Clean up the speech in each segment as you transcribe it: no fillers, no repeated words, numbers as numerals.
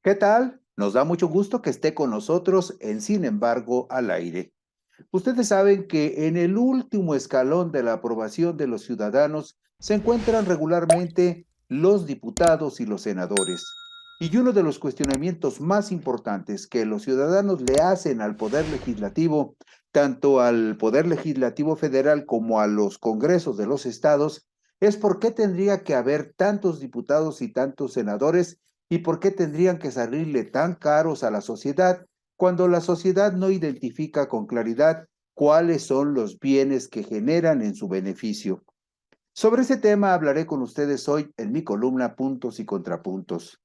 ¿Qué tal? Nos da mucho gusto que esté con nosotros en Sin embargo al aire. Ustedes saben que en el último escalón de la aprobación de los ciudadanos se encuentran regularmente los diputados y los senadores. Y uno de los cuestionamientos más importantes que los ciudadanos le hacen al Poder Legislativo, tanto al Poder Legislativo federal como a los congresos de los estados, es por qué tendría que haber tantos diputados y tantos senadores y por qué tendrían que salirle tan caros a la sociedad cuando la sociedad no identifica con claridad cuáles son los bienes que generan en su beneficio. Sobre ese tema hablaré con ustedes hoy en mi columna Puntos y Contrapuntos.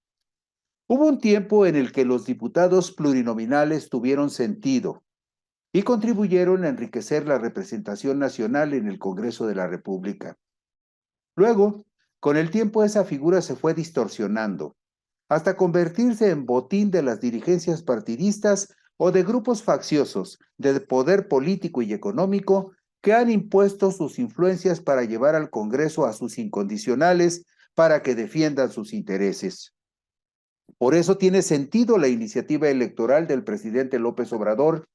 Hubo un tiempo en el que los diputados plurinominales tuvieron sentido y contribuyeron a enriquecer la representación nacional en el Congreso de la República. Luego, con el tiempo esa figura se fue distorsionando hasta convertirse en botín de las dirigencias partidistas o de grupos facciosos de poder político y económico que han impuesto sus influencias para llevar al Congreso a sus incondicionales para que defiendan sus intereses. Por eso tiene sentido la iniciativa electoral del presidente López Obrador,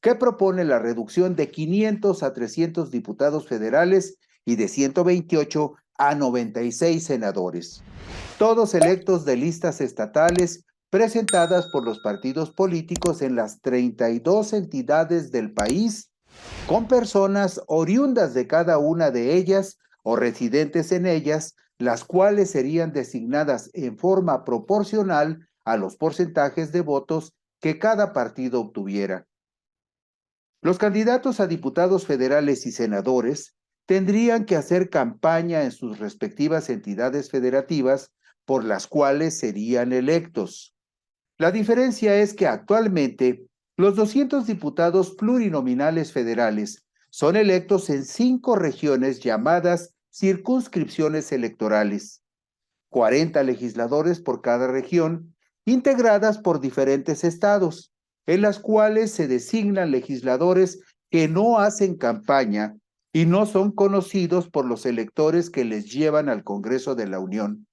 que propone la reducción de 500 a 300 diputados federales y de 128 a 96 senadores, todos electos de listas estatales presentadas por los partidos políticos en las 32 entidades del país, con personas oriundas de cada una de ellas o residentes en ellas, las cuales serían designadas en forma proporcional a los porcentajes de votos que cada partido obtuviera. Los candidatos a diputados federales y senadores tendrían que hacer campaña en sus respectivas entidades federativas por las cuales serían electos. La diferencia es que actualmente los 200 diputados plurinominales federales son electos en 5 regiones llamadas circunscripciones electorales, 40 legisladores por cada región, integradas por diferentes estados, en las cuales se designan legisladores que no hacen campaña y no son conocidos por los electores que les llevan al Congreso de la Unión.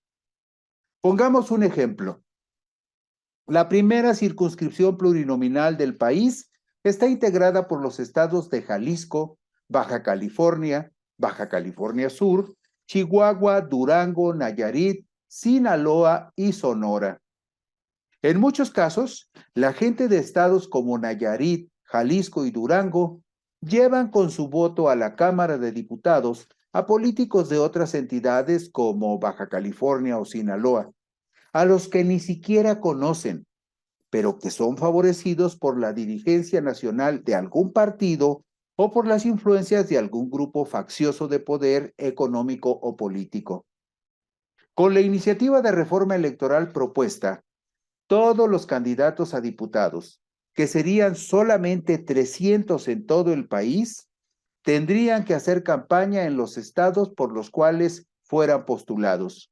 Pongamos un ejemplo. La primera circunscripción plurinominal del país está integrada por los estados de Jalisco, Baja California Sur, Chihuahua, Durango, Nayarit, Sinaloa y Sonora. En muchos casos, la gente de estados como Nayarit, Jalisco y Durango llevan con su voto a la Cámara de Diputados a políticos de otras entidades como Baja California o Sinaloa, a los que ni siquiera conocen, pero que son favorecidos por la dirigencia nacional de algún partido o por las influencias de algún grupo faccioso de poder económico o político. Con la iniciativa de reforma electoral propuesta, todos los candidatos a diputados, que serían solamente 300 en todo el país, tendrían que hacer campaña en los estados por los cuales fueran postulados.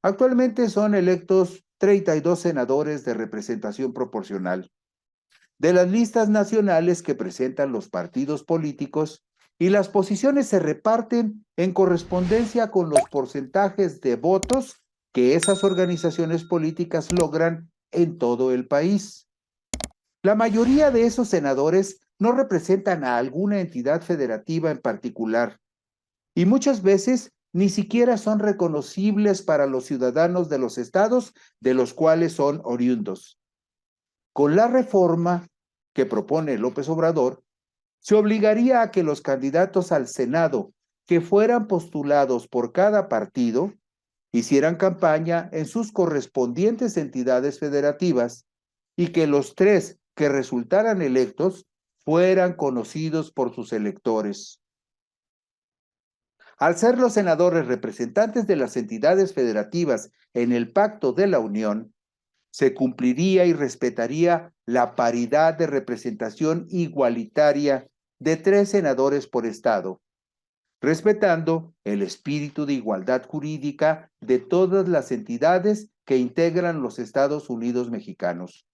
Actualmente son electos 32 senadores de representación proporcional de las listas nacionales que presentan los partidos políticos, y las posiciones se reparten en correspondencia con los porcentajes de votos que esas organizaciones políticas logran en todo el país. La mayoría de esos senadores no representan a alguna entidad federativa en particular y muchas veces ni siquiera son reconocibles para los ciudadanos de los estados de los cuales son oriundos. Con la reforma que propone López Obrador, se obligaría a que los candidatos al Senado que fueran postulados por cada partido hicieran campaña en sus correspondientes entidades federativas y que los 3 que resultaran electos fueran conocidos por sus electores. Al ser los senadores representantes de las entidades federativas en el Pacto de la Unión, se cumpliría y respetaría la paridad de representación igualitaria de 3 senadores por estado, respetando el espíritu de igualdad jurídica de todas las entidades que integran los Estados Unidos mexicanos.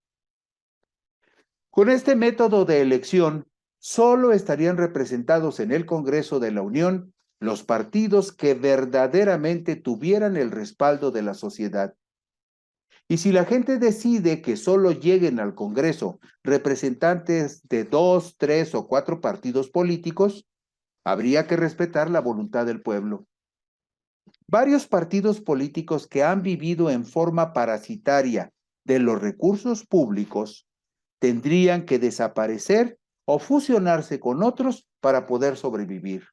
Con este método de elección, solo estarían representados en el Congreso de la Unión los partidos que verdaderamente tuvieran el respaldo de la sociedad. Y si la gente decide que solo lleguen al Congreso representantes de 2, 3 o 4 partidos políticos, habría que respetar la voluntad del pueblo. Varios partidos políticos que han vivido en forma parasitaria de los recursos públicos tendrían que desaparecer o fusionarse con otros para poder sobrevivir.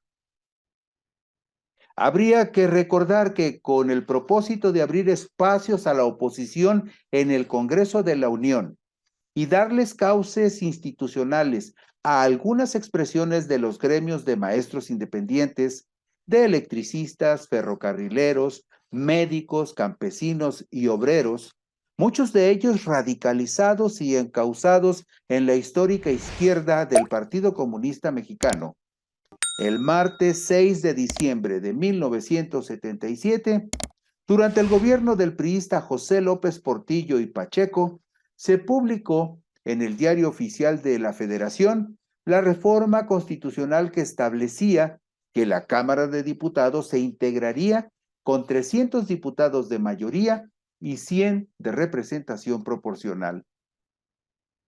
Habría que recordar que con el propósito de abrir espacios a la oposición en el Congreso de la Unión y darles cauces institucionales a algunas expresiones de los gremios de maestros independientes, de electricistas, ferrocarrileros, médicos, campesinos y obreros, muchos de ellos radicalizados y encausados en la histórica izquierda del Partido Comunista Mexicano. El martes 6 de diciembre de 1977, durante el gobierno del priista José López Portillo y Pacheco, se publicó en el Diario Oficial de la Federación la reforma constitucional que establecía que la Cámara de Diputados se integraría con 300 diputados de mayoría y 100 de representación proporcional.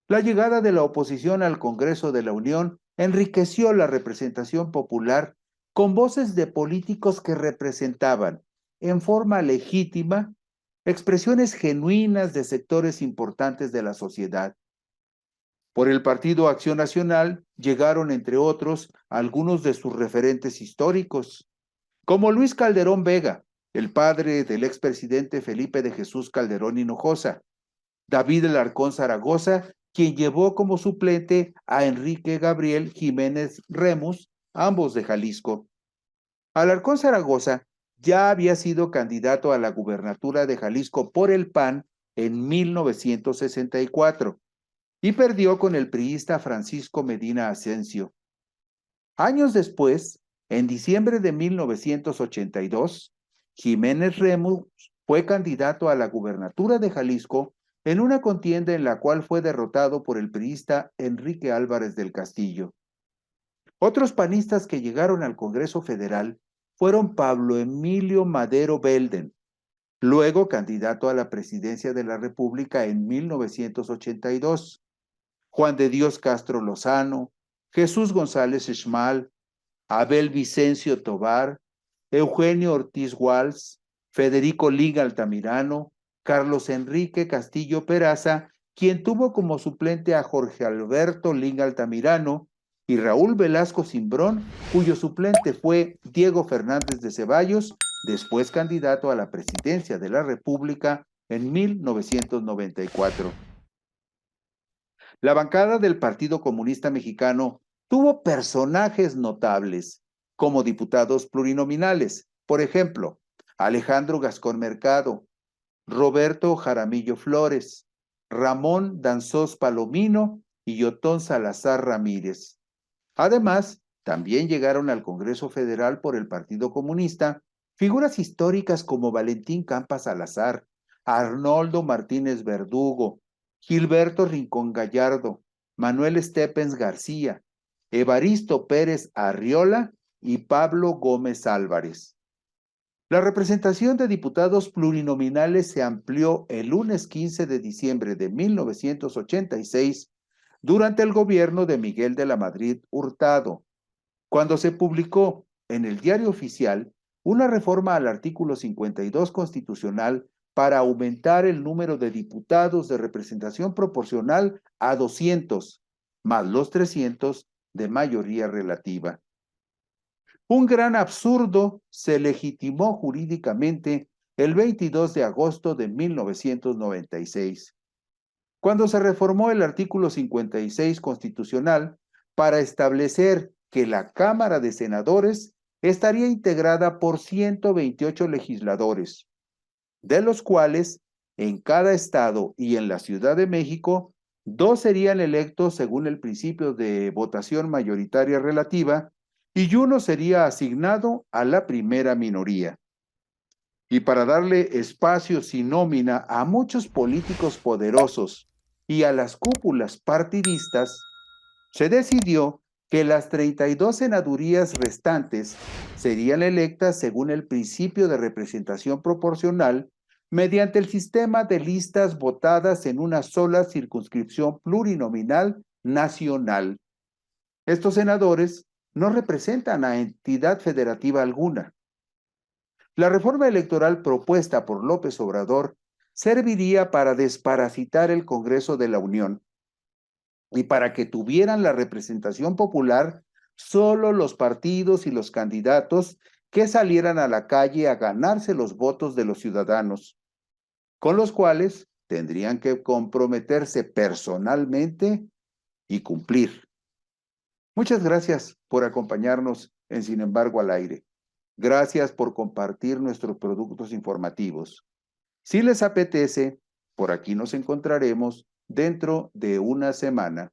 La llegada de la oposición al Congreso de la Unión enriqueció la representación popular con voces de políticos que representaban, en forma legítima, expresiones genuinas de sectores importantes de la sociedad. Por el Partido Acción Nacional llegaron, entre otros, algunos de sus referentes históricos, como Luis Calderón Vega, el padre del expresidente Felipe de Jesús Calderón Hinojosa, David Alarcón Zaragoza, quien llevó como suplente a Enrique Gabriel Jiménez Remus, ambos de Jalisco. Alarcón Zaragoza ya había sido candidato a la gubernatura de Jalisco por el PAN en 1964 y perdió con el priista Francisco Medina Asensio. Años después, en diciembre de 1982, Jiménez Remus fue candidato a la gubernatura de Jalisco en una contienda en la cual fue derrotado por el priista Enrique Álvarez del Castillo. Otros panistas que llegaron al Congreso Federal fueron Pablo Emilio Madero Belden, luego candidato a la presidencia de la República en 1982, Juan de Dios Castro Lozano, Jesús González Schmal, Abel Vicencio Tobar, Eugenio Ortiz Walsh, Federico Liga Altamirano, Carlos Enrique Castillo Peraza, quien tuvo como suplente a Jorge Alberto Liga Altamirano, y Raúl Velasco Cimbrón, cuyo suplente fue Diego Fernández de Ceballos, después candidato a la presidencia de la República en 1994. La bancada del Partido Comunista Mexicano tuvo personajes notables como diputados plurinominales, por ejemplo, Alejandro Gascón Mercado, Roberto Jaramillo Flores, Ramón Danzós Palomino y Otón Salazar Ramírez. Además, también llegaron al Congreso Federal por el Partido Comunista figuras históricas como Valentín Campa Salazar, Arnoldo Martínez Verdugo, Gilberto Rincón Gallardo, Manuel Estepens García, Evaristo Pérez Arriola y Pablo Gómez Álvarez. La representación de diputados plurinominales se amplió el lunes 15 de diciembre de 1986 durante el gobierno de Miguel de la Madrid Hurtado, cuando se publicó en el Diario Oficial una reforma al artículo 52 constitucional para aumentar el número de diputados de representación proporcional a 200, más los 300 de mayoría relativa. Un gran absurdo se legitimó jurídicamente el 22 de agosto de 1996, cuando se reformó el artículo 56 constitucional para establecer que la Cámara de Senadores estaría integrada por 128 legisladores, de los cuales en cada estado y en la Ciudad de México, 2 serían electos según el principio de votación mayoritaria relativa y 1 sería asignado a la primera minoría. Y para darle espacio sin nómina a muchos políticos poderosos y a las cúpulas partidistas, se decidió que las 32 senadurías restantes serían electas según el principio de representación proporcional mediante el sistema de listas votadas en una sola circunscripción plurinominal nacional. Estos senadores no representan a entidad federativa alguna. La reforma electoral propuesta por López Obrador serviría para desparasitar el Congreso de la Unión y para que tuvieran la representación popular solo los partidos y los candidatos que salieran a la calle a ganarse los votos de los ciudadanos, con los cuales tendrían que comprometerse personalmente y cumplir. Muchas gracias por acompañarnos en Sin embargo al aire. Gracias por compartir nuestros productos informativos. Si les apetece, por aquí nos encontraremos dentro de una semana.